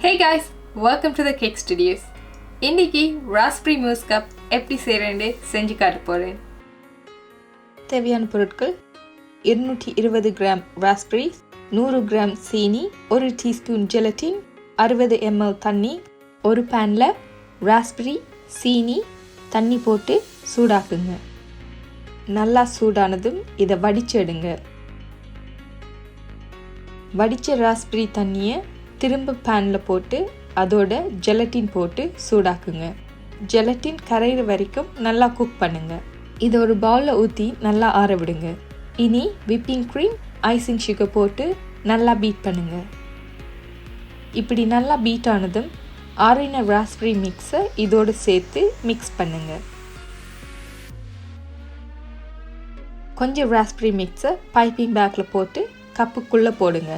Hey guys, welcome to the Cake Studios. இன்னைக்கு Raspberry Mousse cup எப்படி செய்றேன்னு செஞ்சு காட்ட போறேன். தேவையான பொருட்கள் 220 கிராம் raspberries, 100 கிராம் சீனி, 1 டீஸ்பூன் gelatin, 60 ml தண்ணி, ஒரு panல raspberry, சீனி, தண்ணி போட்டு சூடாக்குங்க. நல்லா சூடானதும் இதை வடிச்சு எடுங்க. வடிச்ச raspberry தண்ணியை திரும்ப பேன்ல போட்டு அதோட ஜெலட்டின் போட்டு சூடாக்குங்க. ஜெலட்டின் கரையிற வரைக்கும் நல்லா குக் பண்ணுங்க. இதை ஒரு பவுலில் ஊற்றி நல்லா ஆற விடுங்க. இனி விப்பிங் க்ரீம், ஐசிங் சுகர் போட்டு நல்லா பீட் பண்ணுங்க. இப்படி நல்லா பீட் ஆனதும் ஆறின ராஸ்பெரி மிக்ஸை இதோடு சேர்த்து மிக்ஸ் பண்ணுங்க. கொஞ்சம் ராஸ்பெரி மிக்ஸை பைப்பிங் பேக்கில் போட்டு கப்புக்குள்ளே போடுங்க.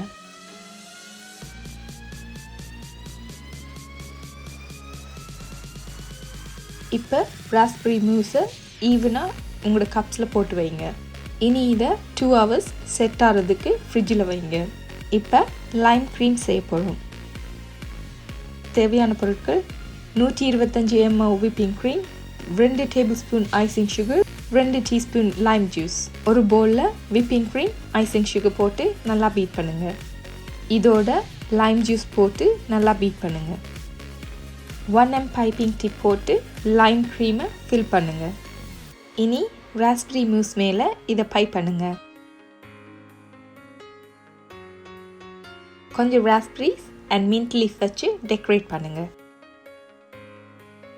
இப்போ ராஸ்பெரி மூஸை ஈவனாக உங்களோட கப்ஸில் போட்டு வைங்க. இனி இதை 2 hours செட் ஆகிறதுக்கு ஃப்ரிட்ஜில் வைங்க. இப்போ லைம் க்ரீம் செய்ய போகிறோம். தேவையான பொருட்கள் 125 ml whipping cream, 2 table spoon icing sugar, 2 teaspoon Lime juice. ஒரு பவுலில் விப்பிங் க்ரீம், ஐசிங் சுகர் போட்டு நல்லா பீட் பண்ணுங்கள். இதோட லைம் ஜூஸ் போட்டு நல்லா பீட் பண்ணுங்கள். 1 பைப்பிங் டிப் போட்டு லைம் க்ரீமை ஃபில் பண்ணுங்க. இனி ராஸ்பெரி மூஸ் மேலே இதை பைப் பண்ணுங்க. கொஞ்சம் ராஸ்பெரிஸ் அண்ட் மின்ட் லீஃப் வச்சு டெக்கரேட் பண்ணுங்க.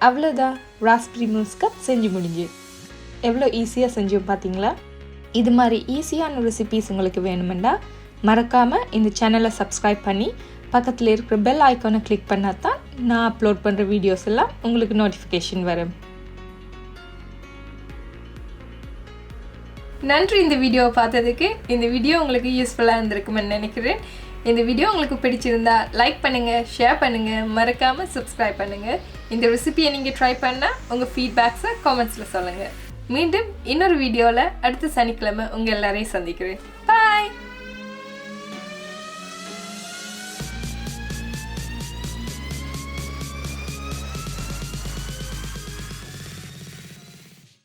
அவ்வளோதான், ராஸ்பெரி மூஸ் கப் செஞ்சு முடிஞ்சு. எவ்வளோ ஈஸியாக செஞ்சோம் பார்த்தீங்களா? இது மாதிரி ஈஸியான ரெசிபீஸ் உங்களுக்கு வேணுமெண்டா மறக்காமல் இந்த சேனலை சப்ஸ்கிரைப் பண்ணி பக்கத்தில் இருக்கிற பெல் ஐக்கானை கிளிக் பண்ணால் தான் நான் அப்லோட் பண்ணுற வீடியோஸ் எல்லாம் உங்களுக்கு நோட்டிஃபிகேஷன் வரும். நன்றி இந்த வீடியோவை பார்த்ததுக்கு. இந்த வீடியோ உங்களுக்கு யூஸ்ஃபுல்லாக இருந்திருக்குமென்னு நினைக்கிறேன். இந்த வீடியோ உங்களுக்கு பிடிச்சிருந்தா லைக் பண்ணுங்கள், ஷேர் பண்ணுங்கள், மறக்காமல் சப்ஸ்கிரைப் பண்ணுங்கள். இந்த ரெசிபியை நீங்கள் ட்ரை பண்ணால் உங்கள் ஃபீட்பேக்ஸை காமெண்ட்ஸில் சொல்லுங்கள். மீண்டும் இன்னொரு வீடியோவில் அடுத்த சனிக்கிழமை உங்கள் எல்லாரையும் சந்திக்கிறேன்.